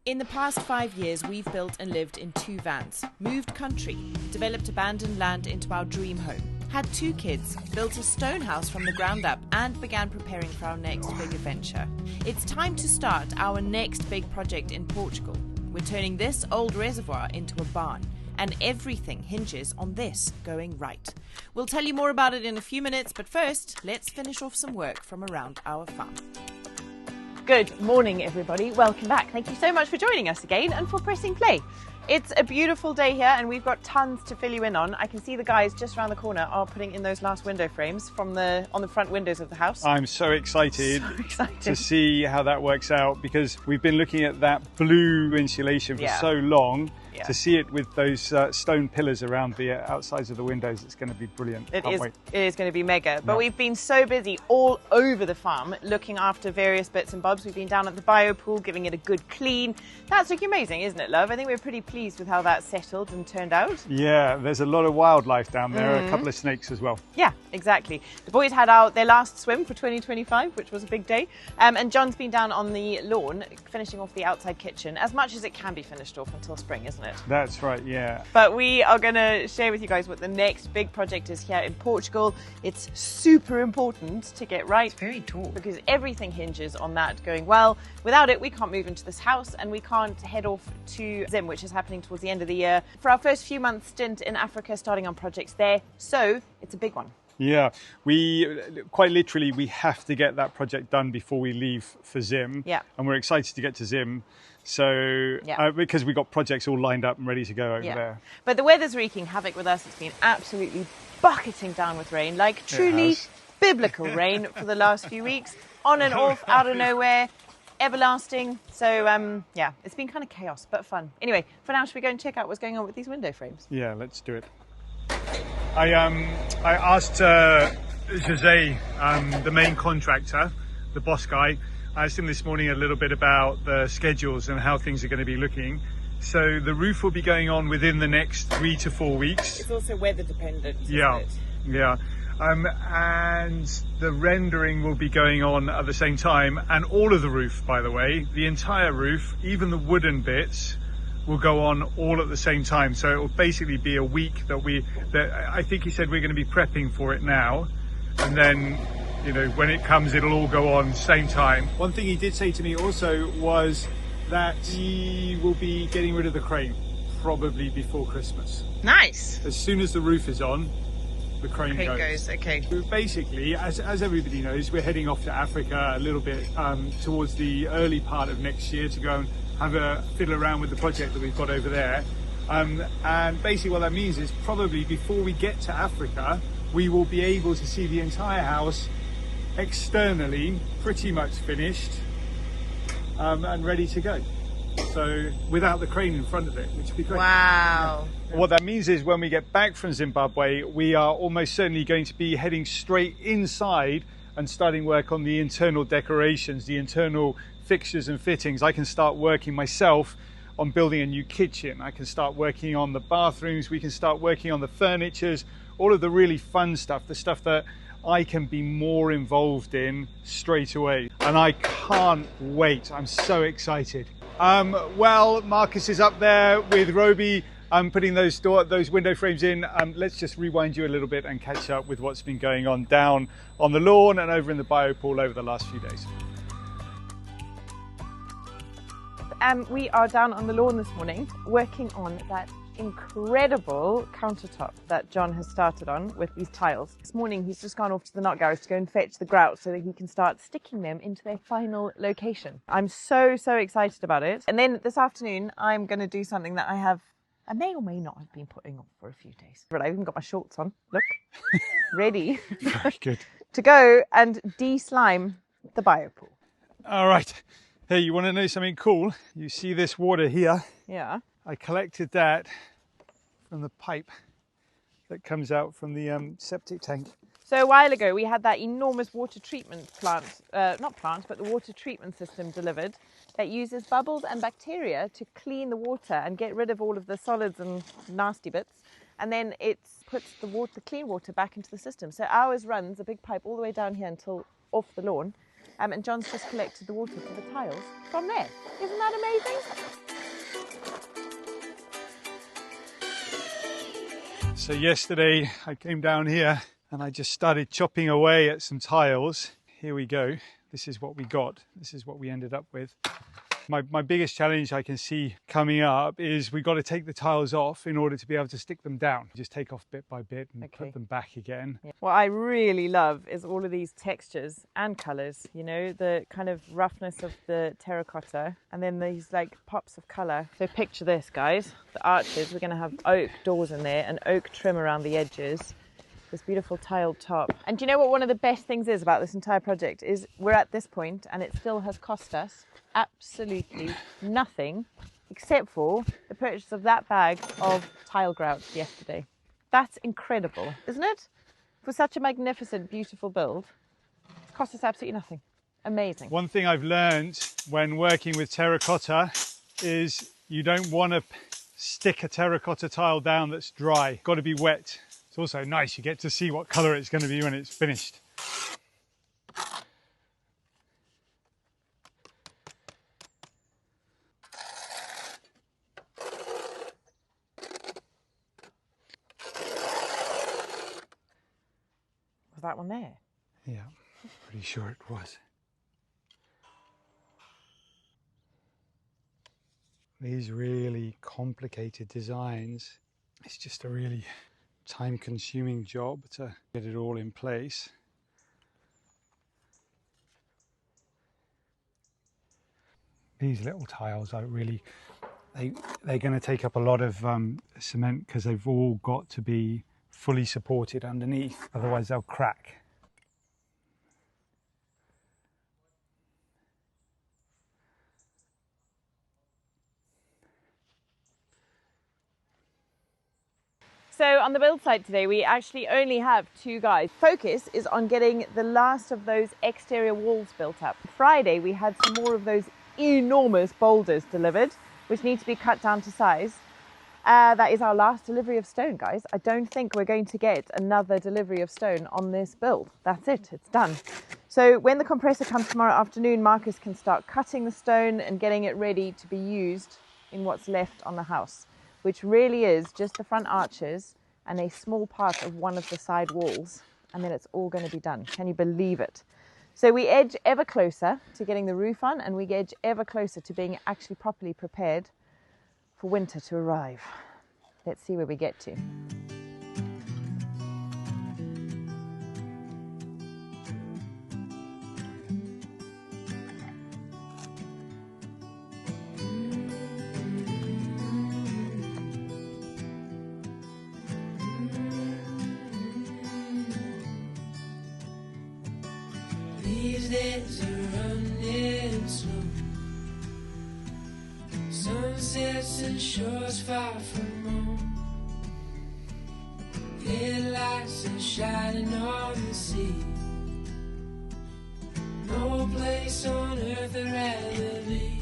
In the past 5 years, we've built and lived in 2 vans, moved country, developed abandoned land into our dream home, had 2 kids, built a stone house from the ground up, and began preparing for our next big adventure. It's time to start our next big project in Portugal. We're turning this old reservoir into a barn, and everything hinges on this going right. We'll tell you more about it in a few minutes, but first, let's finish off some work from around our farm. Good morning, everybody. Welcome back. Thank you so much for joining us again and for pressing play. It's a beautiful day here and we've got tons to fill you in on. I can see the guys just around the corner are putting in those last window frames on the front windows of the house. I'm so excited to see how that works out, because we've been looking at that blue insulation for so long. To see it with those stone pillars around the outsides of the windows, it's going to be brilliant. It is going to be mega. But we've been so busy all over the farm looking after various bits and bobs. We've been down at the bio pool, giving it a good clean. That's looking amazing, isn't it, love? I think we're pretty pleased with how that settled and turned out. Yeah, there's a lot of wildlife down there, a couple of snakes as well. Yeah, exactly. The boys had their last swim for 2025, which was a big day. And John's been down on the lawn, finishing off the outside kitchen, as much as it can be finished off until spring, isn't it? That's right, yeah. But we are going to share with you guys what the next big project is here in Portugal. It's super important to get right. It's very tall. Because everything hinges on that going well. Without it, we can't move into this house and we can't head off to Zim, which is happening towards the end of the year, for our first few months stint in Africa, starting on projects there. So it's a big one. Yeah, we quite literally, we have to get that project done before we leave for Zim. Yeah. And we're excited to get to Zim. So, because we've got projects all lined up and ready to go over there. But the weather's wreaking havoc with us. It's been absolutely bucketing down with rain, like truly biblical rain for the last few weeks. On and off, out of nowhere, everlasting. So, it's been kind of chaos, but fun. Anyway, for now, should we go and check out what's going on with these window frames? Yeah, let's do it. I asked Jose, the main contractor, the boss guy, I asked him this morning a little bit about the schedules and how things are going to be looking. So the roof will be going on within the next 3 to 4 weeks. It's also weather dependent, isn't it? Yeah. And the rendering will be going on at the same time, and all of the roof, by the way, the entire roof, even the wooden bits, will go on all at the same time. So it will basically be a week that I think he said we're going to be prepping for it now, and then, you know, when it comes, it'll all go on same time. One thing he did say to me also was that he will be getting rid of the crane probably before Christmas. Nice. As soon as the roof is on, the crane goes. Okay. Basically, as everybody knows, we're heading off to Africa a little bit towards the early part of next year to go and have a fiddle around with the project that we've got over there. And basically what that means is probably before we get to Africa, we will be able to see the entire house externally pretty much finished and ready to go. So without the crane in front of it, which would be great. Wow. Yeah. What that means is when we get back from Zimbabwe, we are almost certainly going to be heading straight inside and starting work on the internal decorations, the internal fixtures and fittings. I can start working myself on building a new kitchen. I can start working on the bathrooms. We can start working on the furnitures, all of the really fun stuff, the stuff that I can be more involved in straight away. And I can't wait. I'm so excited. Well, Marcus is up there with Roby putting those window frames in. Let's just rewind you a little bit and catch up with what's been going on down on the lawn and over in the bio pool over the last few days. We are down on the lawn this morning working on that incredible countertop that John has started on with these tiles. This morning he's just gone off to the knot garage to go and fetch the grout so that he can start sticking them into their final location. I'm so excited about it. And then this afternoon I'm going to do something that I may or may not have been putting off for a few days. But I've even got my shorts on, look, ready. Very good. To go and de-slime the bio pool. All right. Hey, you want to know something cool? You see this water here? Yeah. I collected that from the pipe that comes out from the septic tank. So a while ago we had that enormous water treatment plant, but the water treatment system delivered that uses bubbles and bacteria to clean the water and get rid of all of the solids and nasty bits. And then it puts the clean water back into the system. So ours runs a big pipe all the way down here until off the lawn. And John's just collected the water for the tiles from there. Isn't that amazing? So yesterday I came down here and I just started chopping away at some tiles. Here we go. This is what we got. This is what we ended up with. My biggest challenge I can see coming up is we've got to take the tiles off in order to be able to stick them down. Just take off bit by bit and put them back again. Yeah. What I really love is all of these textures and colours, you know, the kind of roughness of the terracotta and then these like pops of colour. So picture this, guys, the arches. We're going to have oak doors in there and oak trim around the edges. This beautiful tiled top. And do you know what one of the best things is about this entire project is we're at this point and it still has cost us absolutely nothing except for the purchase of that bag of tile grouts yesterday. That's incredible, isn't it? For such a magnificent, beautiful build, it's cost us absolutely nothing. Amazing. One thing I've learned when working with terracotta is you don't want to stick a terracotta tile down that's dry. Got to be wet. It's also nice, you get to see what colour it's going to be when it's finished. Was that one there? Yeah, pretty sure it was. These really complicated designs, it's just a really time-consuming job to get it all in place. These little tiles are really, they're going to take up a lot of cement because they've all got to be fully supported underneath, otherwise they'll crack. So on the build site today, we actually only have 2 guys. Focus is on getting the last of those exterior walls built up. Friday, we had some more of those enormous boulders delivered, which need to be cut down to size. That is our last delivery of stone, guys. I don't think we're going to get another delivery of stone on this build. That's it, it's done. So when the compressor comes tomorrow afternoon, Marcus can start cutting the stone and getting it ready to be used in what's left on the house, which really is just the front arches and a small part of one of the side walls, and then it's all going to be done. Can you believe it? So we edge ever closer to getting the roof on, and we edge ever closer to being actually properly prepared for winter to arrive. Let's see where we get to. These days are running slow. Sunsets and shores far from home. Headlights are shining on the sea. No place on earth I'd rather be.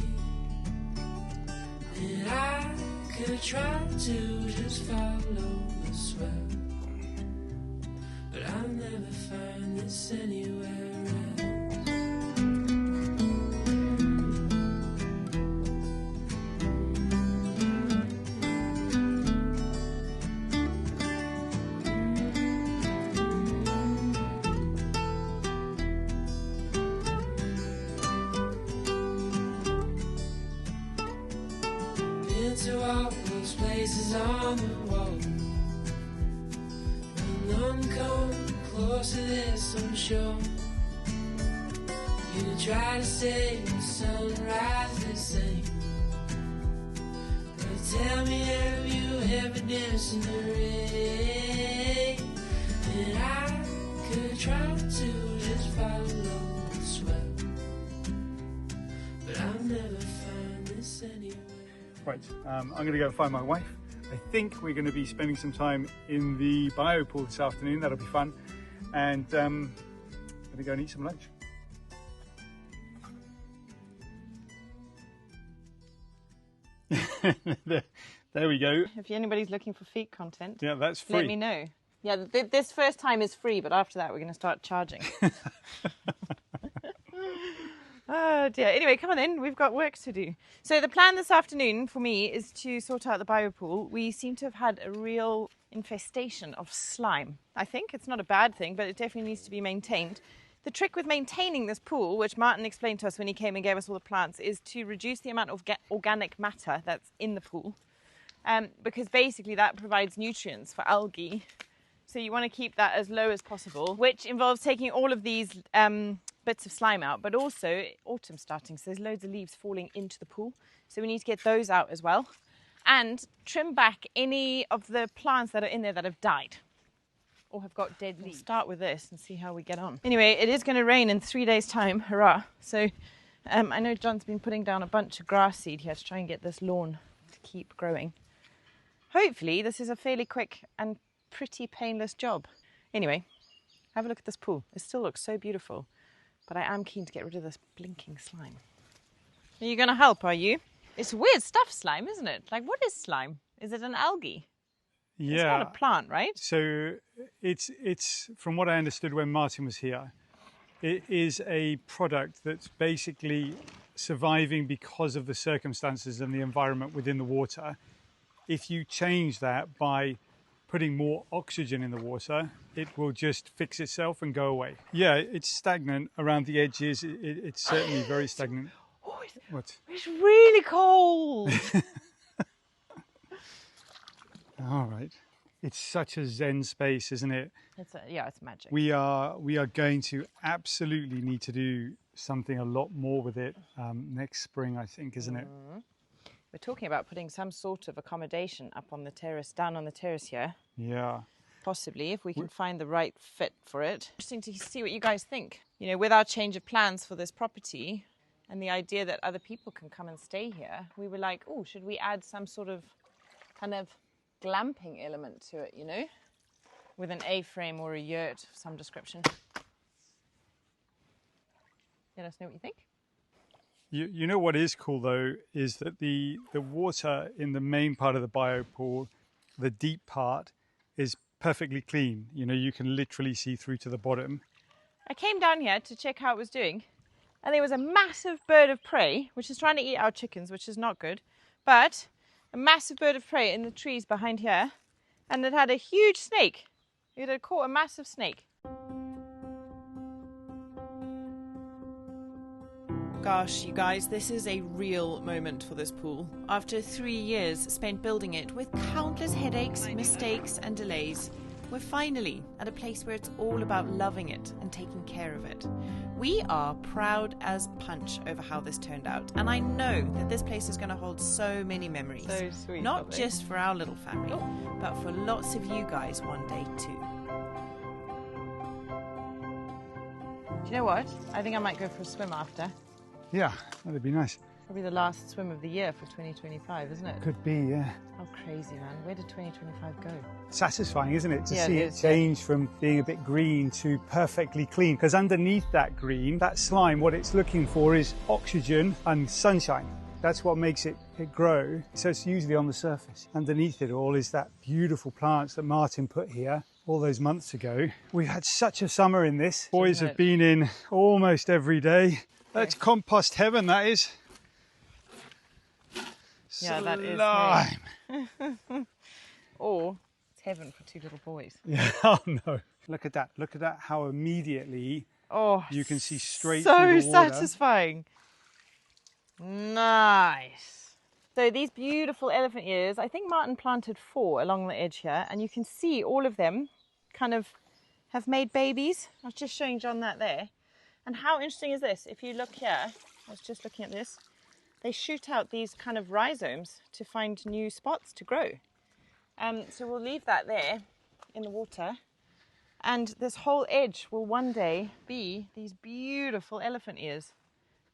And I could try to just follow the swell, but I'll never find this anywhere else. To all those places on the wall, and none come close to this, I'm sure. You try to say the sunrise the same, but tell me, have you ever danced in the rain? And I could try to just follow the swell, but I'll never find this anywhere. Right, I'm going to go and find my wife. I think we're going to be spending some time in the bio pool this afternoon. That'll be fun. And I'm going to go and eat some lunch. There we go. If anybody's looking for feet content, yeah, that's free. let me know. Yeah, this first time is free, but after that we're going to start charging. Oh dear. Anyway, come on in. We've got work to do. So the plan this afternoon for me is to sort out the biopool. We seem to have had a real infestation of slime. I think it's not a bad thing, but it definitely needs to be maintained. The trick with maintaining this pool, which Martin explained to us when he came and gave us all the plants, is to reduce the amount of organic matter that's in the pool. Because basically that provides nutrients for algae. So you want to keep that as low as possible, which involves taking all of these bits of slime out, but also autumn starting, so there's loads of leaves falling into the pool. So we need to get those out as well. And trim back any of the plants that are in there that have died or have got dead leaves. We'll start with this and see how we get on. Anyway, it is going to rain in 3 days' time, hurrah. So I know John's been putting down a bunch of grass seed here to try and get this lawn to keep growing. Hopefully this is a fairly quick and pretty painless job. Anyway, have a look at this pool. It still looks so beautiful, but I am keen to get rid of this blinking slime. Are you going to help, are you? It's weird stuff, slime, isn't it? Like, what is slime? Is it an algae? Yeah. It's not a plant, right? So it's from what I understood when Martin was here, it is a product that's basically surviving because of the circumstances and the environment within the water. If you change that by putting more oxygen in the water, it will just fix itself and go away. Yeah, it's stagnant around the edges. It's certainly very stagnant. Oh, What? It's really cold. All right. It's such a zen space, isn't it? It's magic. We are going to absolutely need to do something a lot more with it next spring, I think, isn't it? We're talking about putting some sort of accommodation up on the terrace, down on the terrace here. Yeah. Possibly, if we can find the right fit for it. Interesting to see what you guys think. You know, with our change of plans for this property and the idea that other people can come and stay here, we were like, oh, should we add some sort of kind of glamping element to it, you know? With an A-frame or a yurt of some description. Let us know what you think. You know what is cool though is that the water in the main part of the biopool, the deep part, is perfectly clean. You know, you can literally see through to the bottom. I came down here to check how it was doing, and there was a massive bird of prey which is trying to eat our chickens, which is not good, but a massive bird of prey in the trees behind here, and it had a huge snake. It had caught a massive snake. Gosh, you guys, this is a real moment for this pool. After 3 years spent building it with countless headaches, mistakes and delays, we're finally at a place where it's all about loving it and taking care of it. We are proud as punch over how this turned out, and I know that this place is going to hold so many memories. So sweet. Not just for our little family, but for lots of you guys one day too. Do you know what? I think I might go for a swim after. Yeah, that'd be nice. Probably the last swim of the year for 2025, isn't it? Could be, yeah. How crazy, man. Where did 2025 go? Satisfying, isn't it, to Yeah, see it it is. change from being a bit green to perfectly clean? Because underneath that green, that slime, what it's looking for is oxygen and sunshine. That's what makes it grow. So it's usually on the surface. Underneath it all is that beautiful plants that Martin put here all those months ago. We've had such a summer in this. Boys have been in almost every day. That's compost heaven, that is. Yeah, that is slime. Or it's heaven for two little boys. Yeah, oh no. Look at that. Look at that, how immediately you can see straight through the water. So satisfying. Nice. So these beautiful elephant ears, I think Martin planted 4 along the edge here, and you can see all of them kind of have made babies. I was just showing John that there. And how interesting is this? If you look here, I was just looking at this, they shoot out these kind of rhizomes to find new spots to grow. So we'll leave that there in the water. And this whole edge will one day be these beautiful elephant ears.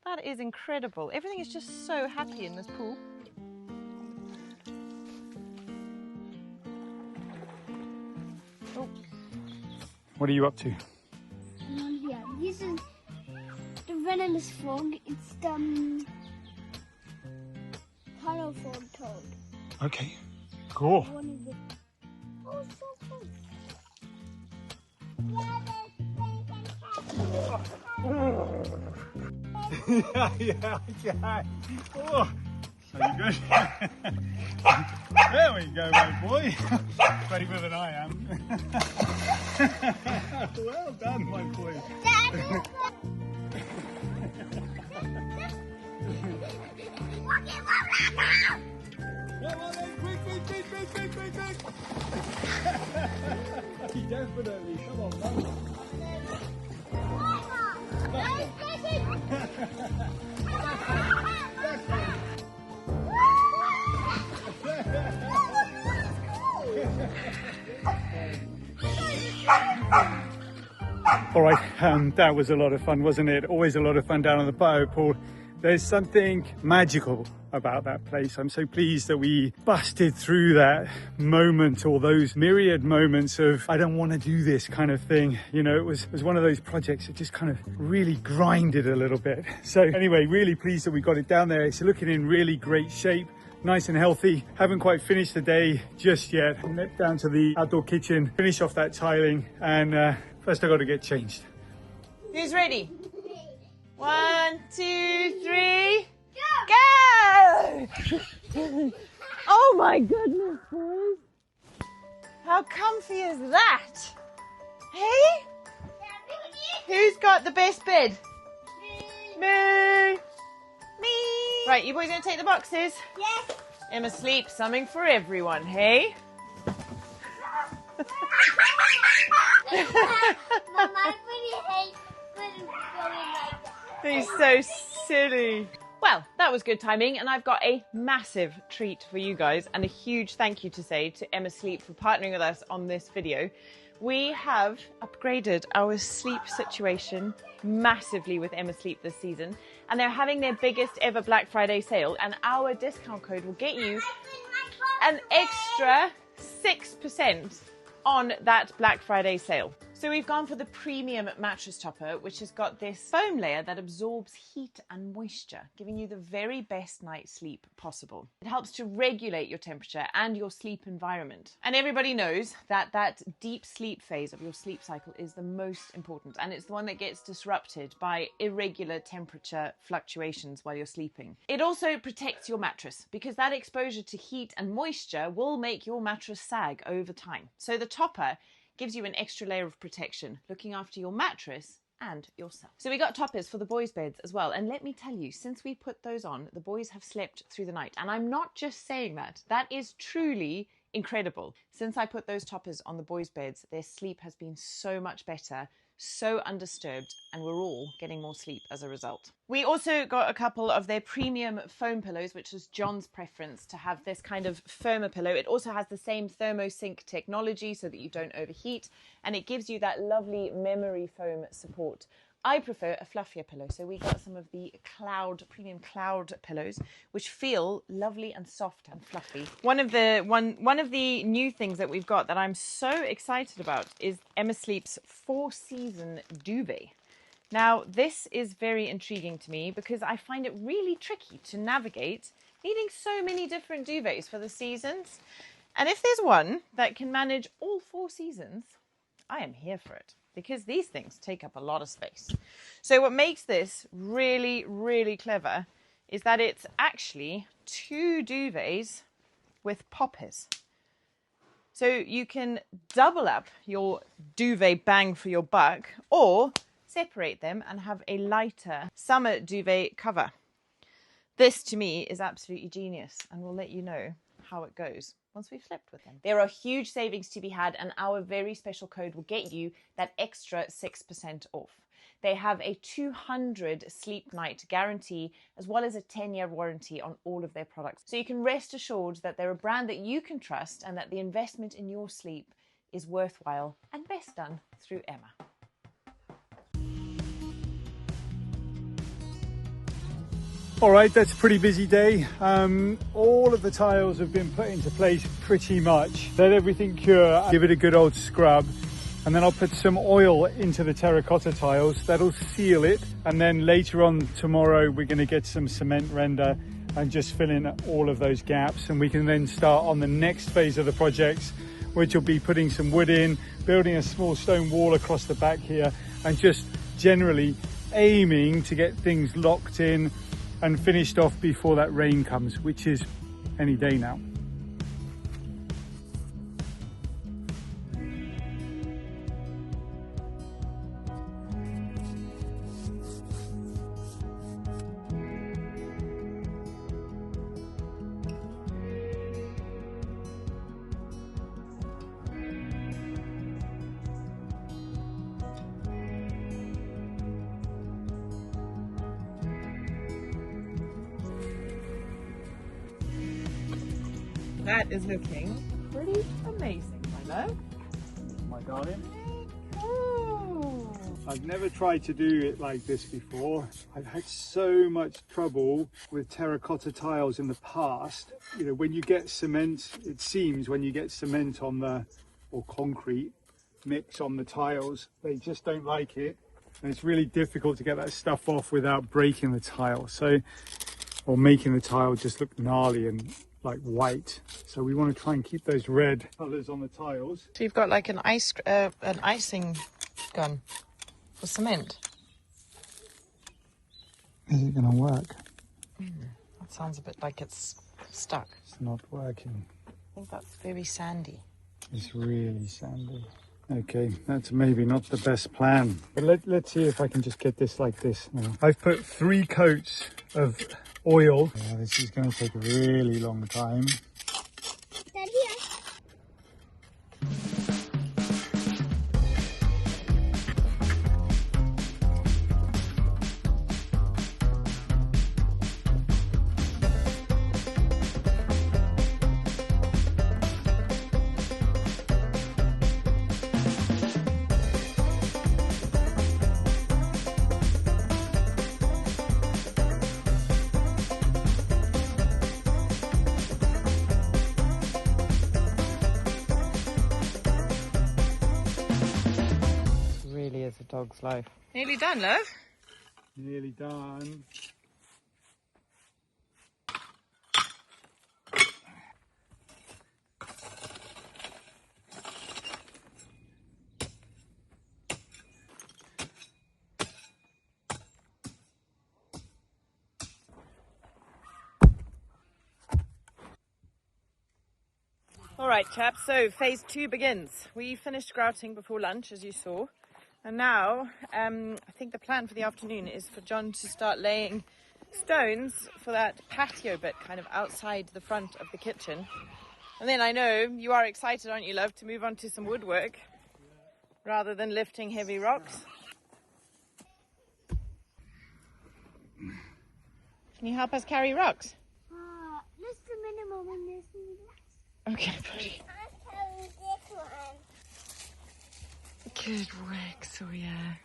That is incredible. Everything is just so happy in this pool. Oh. What are you up to? Yeah, this is the venomous frog. It's the colorful toad. Okay, cool. One of the... Oh, so cool. Yeah, Yeah, I can. Oh, so good. There we go, my boy. Braver than I am. Well done, my boy. Come on then, quick. Definitely, come on, man. All right, that was a lot of fun, wasn't it? Always a lot of fun down on the patio pool. There's something magical about that place. I'm so pleased that we busted through that moment, or those myriad moments of I don't want to do this kind of thing. You know, it was one of those projects that just kind of really grinded a little bit. So anyway, really pleased that we got it down there. It's looking in really great shape, nice and healthy. Haven't quite finished the day just yet. I'm down to the outdoor kitchen, finish off that tiling, and first I got to get changed. Who's ready? 1, 2, 3, go! Oh my goodness, boys. How comfy is that? Hey? Who's got the best bed? Me. Right, you boys gonna take the boxes? Yes. Emma sleep, something for everyone, hey? Mama, I really hate going like that. He's so silly. Well, that was good timing, and I've got a massive treat for you guys and a huge thank you to say to Emma Sleep for partnering with us on this video. We have upgraded our sleep situation massively with Emma Sleep this season, and they're having their biggest ever Black Friday sale, and our discount code will get you an extra 6% on that Black Friday sale. So we've gone for the premium mattress topper, which has got this foam layer that absorbs heat and moisture, giving you the very best night's sleep possible. It helps to regulate your temperature and your sleep environment. And everybody knows that that deep sleep phase of your sleep cycle is the most important, and it's the one that gets disrupted by irregular temperature fluctuations while you're sleeping. It also protects your mattress, because that exposure to heat and moisture will make your mattress sag over time. So the topper gives you an extra layer of protection, looking after your mattress and yourself. So we got toppers for the boys' beds as well, and let me tell you, since we put those on, the boys have slept through the night. And I'm not just saying that, that is truly incredible. Since I put those toppers on the boys' beds, their sleep has been so much better, so undisturbed, and we're all getting more sleep as a result. We also got a couple of their premium foam pillows, which was John's preference to have this kind of firmer pillow. It also has the same thermosync technology so that you don't overheat, and it gives you that lovely memory foam support. I prefer a fluffier pillow, so we got some of the premium cloud pillows, which feel lovely and soft and fluffy. One of the new things that we've got that I'm so excited about is Emma Sleep's 4-season duvet. Now, this is very intriguing to me because I find it really tricky to navigate needing so many different duvets for the seasons. And if there's one that can manage all 4 seasons, I am here for it, because these things take up a lot of space. So what makes this really, really clever is that it's actually 2 duvets with poppers. So you can double up your duvet bang for your buck, or separate them and have a lighter summer duvet cover. This to me is absolutely genius, and we'll let you know how it goes once we've slept with them. There are huge savings to be had, and our very special code will get you that extra 6% off. They have a 200 sleep night guarantee, as well as a 10-year warranty on all of their products. So you can rest assured that they're a brand that you can trust, and that the investment in your sleep is worthwhile and best done through Emma. All right, that's a pretty busy day. All of the tiles have been put into place pretty much. Let everything cure, give it a good old scrub, and then I'll put some oil into the terracotta tiles. That'll seal it, and then later on tomorrow we're going to get some cement render and just fill in all of those gaps, and we can then start on the next phase of the project, which will be putting some wood in, building a small stone wall across the back here, and just generally aiming to get things locked in and finished off before that rain comes, which is any day now. That is looking pretty amazing, my love. My darling. Oh. I've never tried to do it like this before. I've had so much trouble with terracotta tiles in the past. You know, when you get cement, it seems when you get cement on the, or concrete mix on the tiles, they just don't like it. And it's really difficult to get that stuff off without breaking the tile. So, or making the tile just look gnarly and like white. So we want to try and keep those red colours on the tiles. So you've got like an icing gun for cement. Is it going to work? That sounds a bit like it's stuck. It's not working. I think that's very sandy. It's really sandy. Okay, that's maybe not the best plan. But let's see if I can just get this like this now. I've put 3 coats of oil. Yeah, this is going to take a really long time. Is a dog's life. Nearly done, love. Nearly done. All right, chaps, so phase 2 begins. We finished grouting before lunch, as you saw. And now, I think the plan for the afternoon is for John to start laying stones for that patio bit, kind of outside the front of the kitchen. And then I know you are excited, aren't you, love, to move on to some woodwork rather than lifting heavy rocks. Can you help us carry rocks? Just the minimum in this one. Okay, buddy. I'll carry this one. Good work, Sawyer.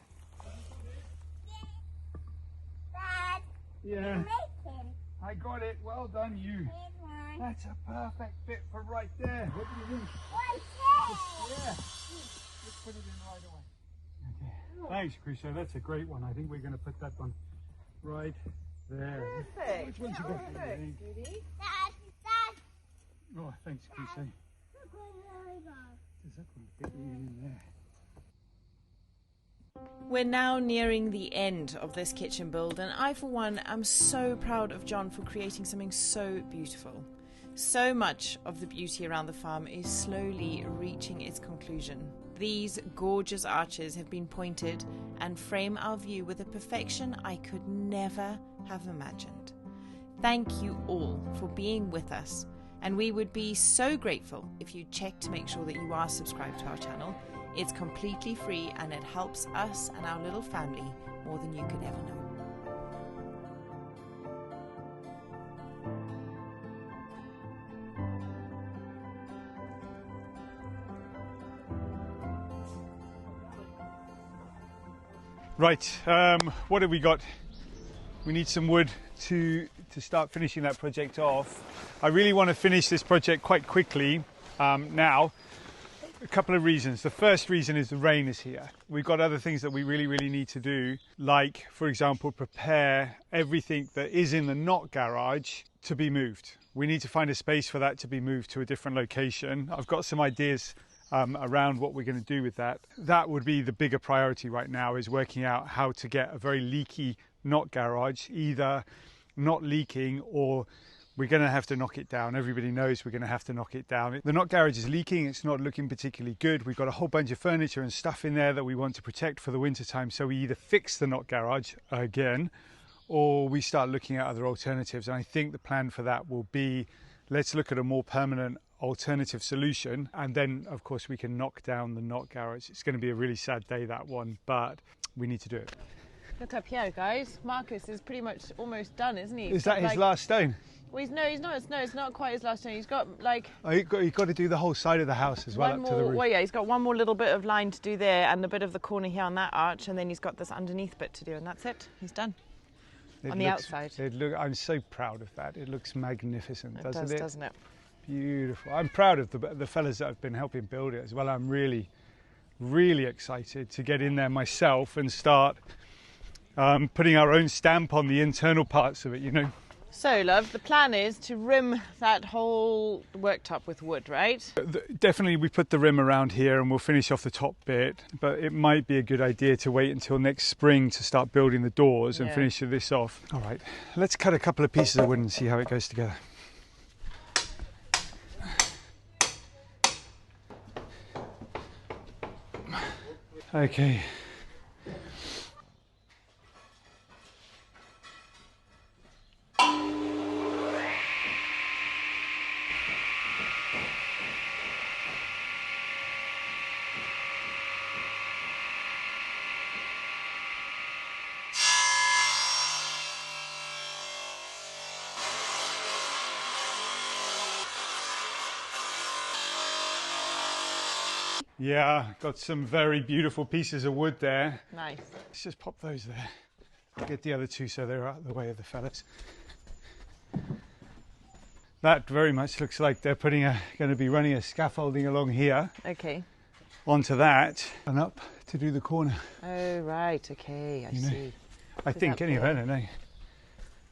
Dad, Yeah, making I got it. Well done, you. this one. That's a perfect fit for right there. What do you think? What's Yeah. Let's put it in right away. Okay. Thanks, Crusoe. That's a great one. I think we're going to put that one right there. Perfect. Which one's you got? Perfect, sweetie. Dad, Oh, thanks, Crusoe. look where I go. Is that going to fit you in there? We're now nearing the end of this kitchen build, and I, for one, am so proud of John for creating something so beautiful. So much of the beauty around the farm is slowly reaching its conclusion. These gorgeous arches have been pointed and frame our view with a perfection I could never have imagined. Thank you all for being with us, and we would be so grateful if you check to make sure that you are subscribed to our channel. It's completely free and it helps us and our little family more than you could ever know. Right, what have we got? We need some wood to start finishing that project off. I really want to finish this project quite quickly now. A couple of reasons. The first reason is the rain is here. We've got other things that we really need to do, like, for example, prepare everything that is in the not garage to be moved. We need to find a space for that to be moved to a different location. I've got some ideas around what we're going to do with that. That would be the bigger priority right now, is working out how to get a very leaky not garage, either not leaking or we're going to have to knock it down. Everybody knows we're going to have to knock it down. The not garage is leaking, it's not looking particularly good. We've got a whole bunch of furniture and stuff in there that we want to protect for the winter time, so we either fix the not garage again or we start looking at other alternatives. And I think the plan for that will be, let's look at a more permanent alternative solution, and then of course we can knock down the not garage. It's going to be a really sad day, that one, but we need to do it. Look up here, guys. Marcus is pretty much almost done, isn't he? Is that his last stone? Well, he's not. No, it's not quite his last stone. He's got like... Oh, you've got to do the whole side of the house as well, up to the roof. Well, yeah, he's got one more little bit of line to do there and a bit of the corner here on that arch, and then he's got this underneath bit to do, and that's it. He's done. On the outside. I'm so proud of that. It looks magnificent, doesn't it? Doesn't it? Beautiful. I'm proud of the fellas that have been helping build it as well. I'm really, really excited to get in there myself and start putting our own stamp on the internal parts of it, you know. So, love, the plan is to rim that whole worktop with wood, right? Definitely we put the rim around here and we'll finish off the top bit, but it might be a good idea to wait until next spring to start building the doors and finish this off. All right, let's cut a couple of pieces of wood and see how it goes together. Okay. Yeah, got some very beautiful pieces of wood there. Nice. Let's just pop those there. I'll get the other two so they're out of the way of the fellas. That very much looks like they're going to be running a scaffolding along here. Okay. Onto that and up to do the corner. Oh, right, okay, I see. I think anyway, I don't know.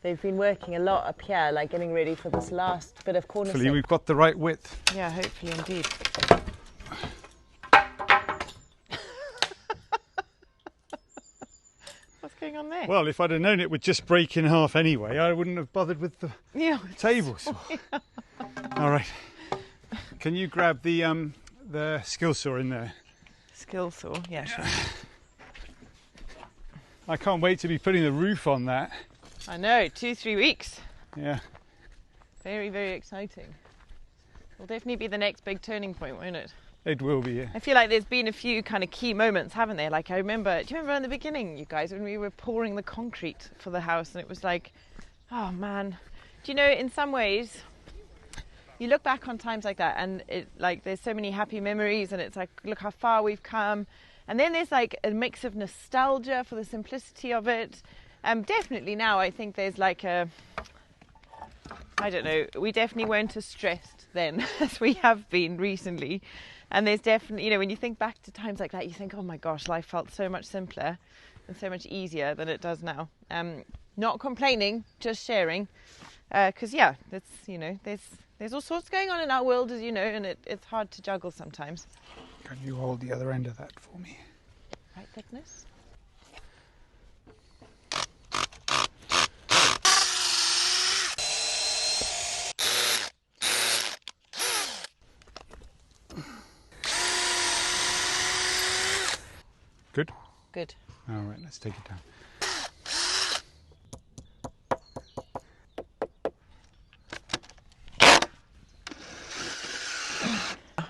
They've been working a lot up here, like getting ready for this last bit of corner. Hopefully we've got the right width. Yeah, hopefully indeed. What's going on there? Well, if I'd have known it would just break in half anyway, I wouldn't have bothered with the tables. All right. Can you grab the skill saw in there? Skill saw, yeah, sure. I can't wait to be putting the roof on that. I know, 2-3 weeks. Yeah. Very, very exciting. Will definitely be the next big turning point, won't it? It will be, yeah. I feel like there's been a few kind of key moments, haven't there? Like do you remember in the beginning, you guys, when we were pouring the concrete for the house and it was like, oh man. Do you know, in some ways, you look back on times like that and it like there's so many happy memories and it's like, look how far we've come. And then there's like a mix of nostalgia for the simplicity of it. Definitely now I think there's like I don't know, we definitely weren't as stressed then as we have been recently. And there's definitely, you know, when you think back to times like that, you think, oh my gosh, life felt so much simpler and so much easier than it does now. Not complaining, just sharing. Because, yeah, that's, you know, there's all sorts going on in our world, as you know, and it's hard to juggle sometimes. Can you hold the other end of that for me? Right thickness. Good? Good. All right, let's take it down.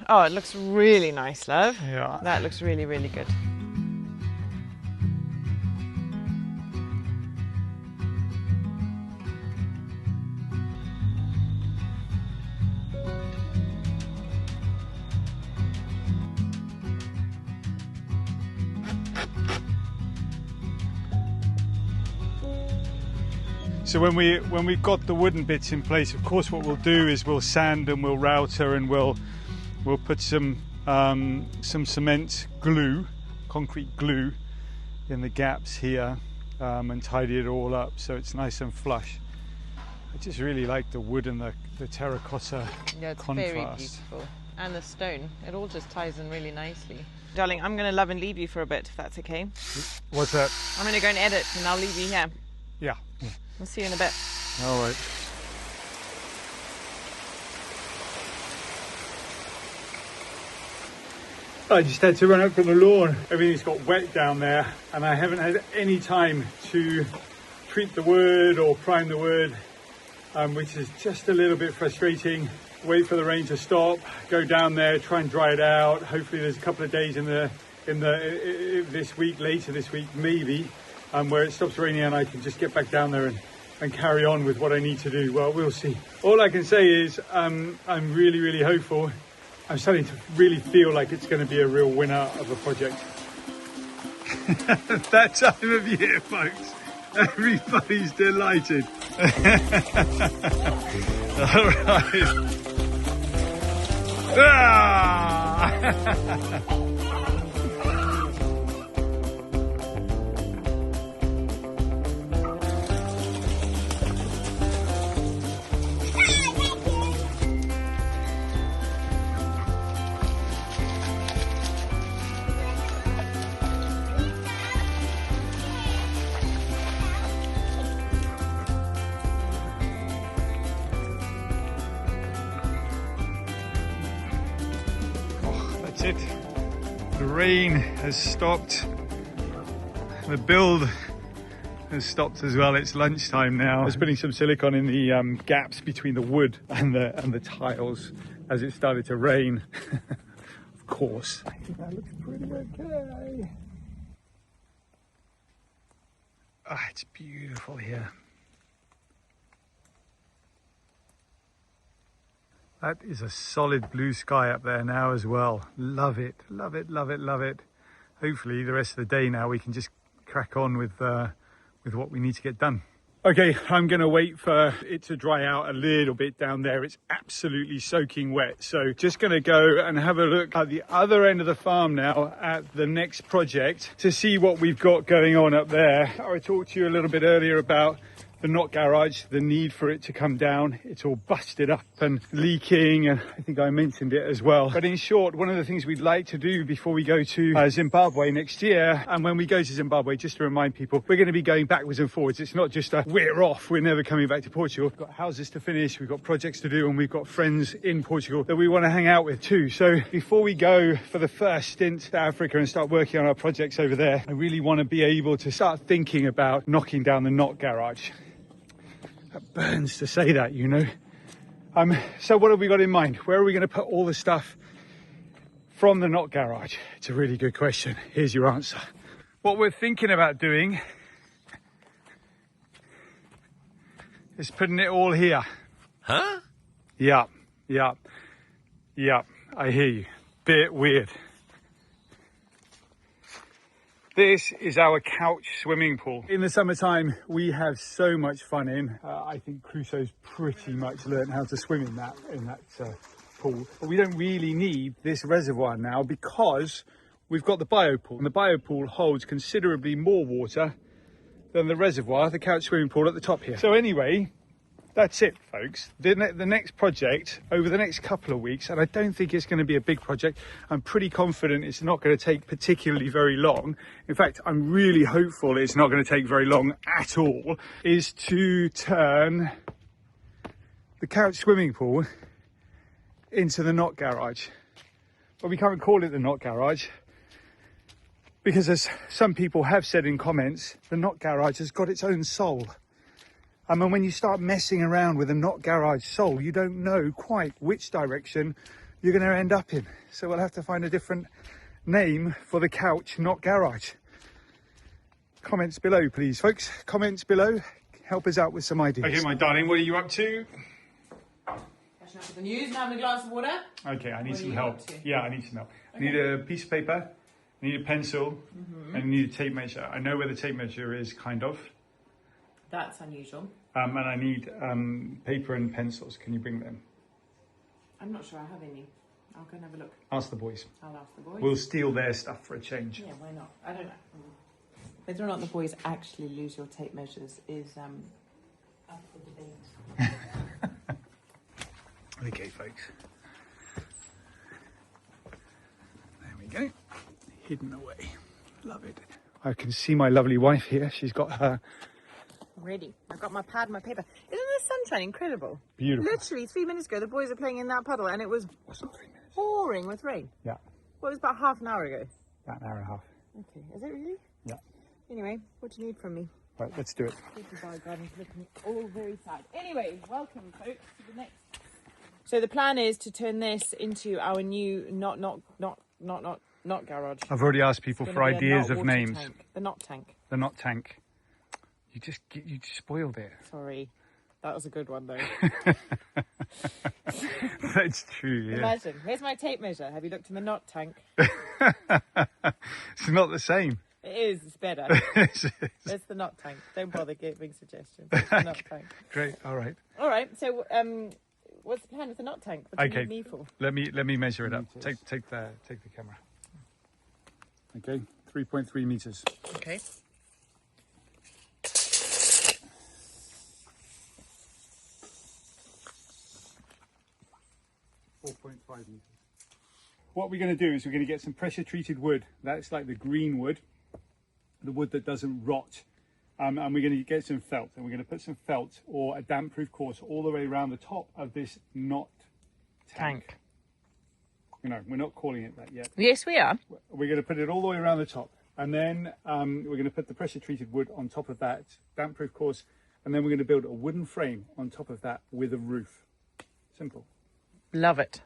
Oh, it looks really nice, love. Yeah. That looks really, really good. So when we've got the wooden bits in place, of course what we'll do is we'll sand and we'll router and we'll put some cement glue, concrete glue, in the gaps here and tidy it all up so it's nice and flush. I just really like the wood and the terracotta Yeah, it's contrast. very beautiful. and the stone. It all just ties in really nicely. Darling, I'm going to love and leave you for a bit, if that's okay. What's that? I'm going to go and edit, and I'll leave you here. Yeah. We'll see you in a bit. All right. I just had to run up from the lawn. Everything's got wet down there, and I haven't had any time to treat the wood or prime the wood, which is just a little bit frustrating. Wait for the rain to stop, go down there, try and dry it out. Hopefully there's a couple of days later this week maybe, where it stops raining and I can just get back down there and carry on with what I need to do. Well, we'll see. All I can say is I'm really, really hopeful. I'm starting to really feel like it's going to be a real winner of a project. That time of year, folks. Everybody's delighted. All right. Ah! It. The rain has stopped. The build has stopped as well. It's lunchtime now. I was putting some silicone in the gaps between the wood and the tiles as it started to rain. Of course. I think that looks pretty okay. Ah, it's beautiful here. That is a solid blue sky up there now as well. Love it, love it, love it, love it. Hopefully the rest of the day now we can just crack on with what we need to get done. Okay, I'm going to wait for it to dry out a little bit down there. It's absolutely soaking wet. So just going to go and have a look at the other end of the farm now at the next project to see what we've got going on up there. I talked to you a little bit earlier about the knot garage, the need for it to come down. It's all busted up and leaking, and I think I mentioned it as well. But in short, one of the things we'd like to do before we go to Zimbabwe next year, and when we go to Zimbabwe, just to remind people, we're going to be going backwards and forwards. It's not just a we're off, we're never coming back to Portugal. We've got houses to finish, we've got projects to do, and we've got friends in Portugal that we want to hang out with too. So before we go for the first stint to Africa and start working on our projects over there, I really want to be able to start thinking about knocking down the knot garage. That burns to say that, you know. So what have we got in mind? Where are we going to put all the stuff from the knot garage? It's a really good question. Here's your answer. What we're thinking about doing is putting it all here. Huh? Yeah, I hear you. Bit weird. This is our couch swimming pool. In the summertime, we have so much fun in. I think Crusoe's pretty much learned how to swim in that pool. But we don't really need this reservoir now because we've got the bio pool. And the bio pool holds considerably more water than the reservoir, the couch swimming pool at the top here. So anyway, that's it, folks. The next project over the next couple of weeks, and I don't think it's going to be a big project. I'm pretty confident it's not going to take particularly very long. In fact, I'm really hopeful it's not going to take very long at all, is to turn the couch swimming pool into the knot garage. But we can't call it the knot garage because, as some people have said in comments, the knot garage has got its own soul. And when you start messing around with a knot garage soul, you don't know quite which direction you're going to end up in. So we'll have to find a different name for the couch knot garage. Comments below, please, folks. Comments below. Help us out with some ideas. Okay, my darling, what are you up to? Catching up with the news and having a glass of water. Okay, I need some help. Yeah, I need some help. Okay. I need a piece of paper, I need a pencil, and I need a tape measure. I know where the tape measure is, kind of. That's unusual. And I need paper and pencils. Can you bring them? I'm not sure I have any. I'll go and have a look. Ask the boys. I'll ask the boys. We'll steal their stuff for a change. Yeah, why not? I don't know. Whether or not the boys actually lose your tape measures is up for debate. Okay, folks. There you go. Hidden away. Love it. I can see my lovely wife here. She's got her... Ready. I've got my pad and my paper. Isn't the sunshine incredible? Beautiful. Literally 3 minutes ago, the boys were playing in that puddle and it was Wasn't 3 minutes? pouring with rain. Yeah, Well, it was about half an hour ago. about an hour and a half. Okay, is it really? Yeah. Anyway, what do you need from me? Right, let's do it. People by garden's looking all very sad. Anyway, welcome folks to the next. So the plan is to turn this into our new not garage. I've already asked people It's for gonna be a ideas not of water names. tank. The not tank. The not tank. You just spoiled it. Sorry, that was a good one though. That's true, yeah. Imagine. Here's my tape measure. Have you looked in the not tank? It's not the same. It is. It's better. It's the not tank. Don't bother giving suggestions. It's the not tank. Great, all right. All right. So, what's the plan with the not tank? What do you need me for? Let me measure it up. Take the camera. Okay, 3.3 meters. Okay. 4.5 meters. What we're going to do is we're going to get some pressure treated wood. That's like the green wood, the wood that doesn't rot. And we're going to get some felt, and we're going to put some felt or a damp proof course all the way around the top of this not tank. You know, we're not calling it that yet. Yes, we are. We're going to put it all the way around the top, and then we're going to put the pressure treated wood on top of that damp proof course, and then we're going to build a wooden frame on top of that with a roof. Simple. Love it.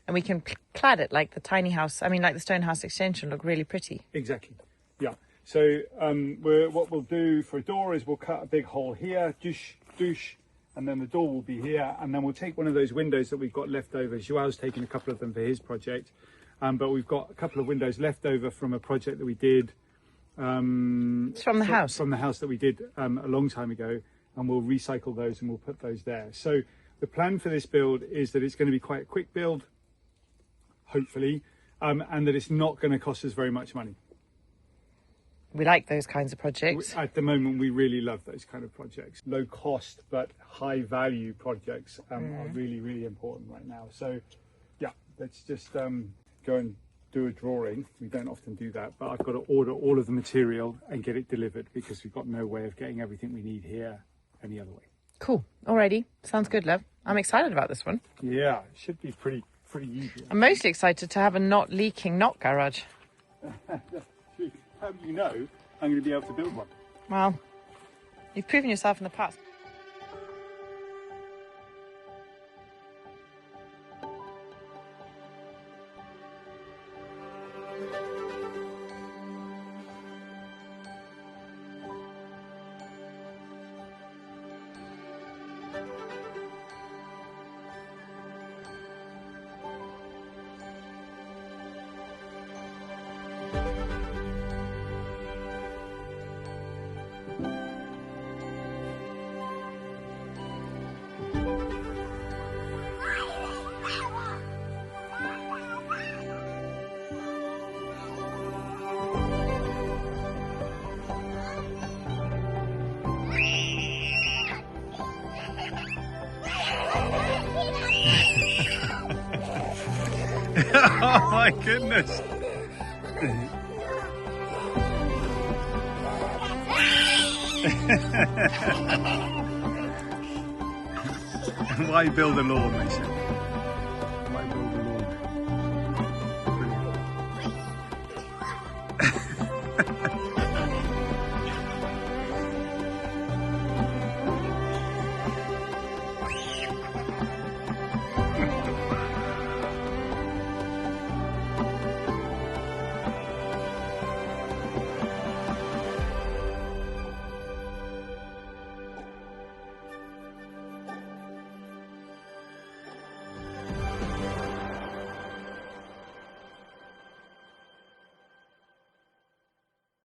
And we can clad it like the tiny house, like the stone house extension, look really pretty. Exactly. Yeah. So what we'll do for a door is we'll cut a big hole here, douche, and then the door will be here, and then we'll take one of those windows that we've got left over. Joao's taken a couple of them for his project, but we've got a couple of windows left over from a project that we did. It's from the house. From the house that we did a long time ago, and we'll recycle those and we'll put those there. So the plan for this build is that it's going to be quite a quick build, hopefully, and that it's not going to cost us very much money. We like those kinds of projects. At the moment, we really love those kind of projects. Low cost but high value projects are really, really important right now. So yeah, let's just go and do a drawing. We don't often do that, but I've got to order all of the material and get it delivered because we've got no way of getting everything we need here any other way. Cool. Alrighty. Sounds good, love. I'm excited about this one. Yeah, it should be pretty easy. I'm mostly excited to have a not leaking garage. How do you know I'm going to be able to build one? Well, you've proven yourself in the past. Oh my goodness. Why build a lawn, they said.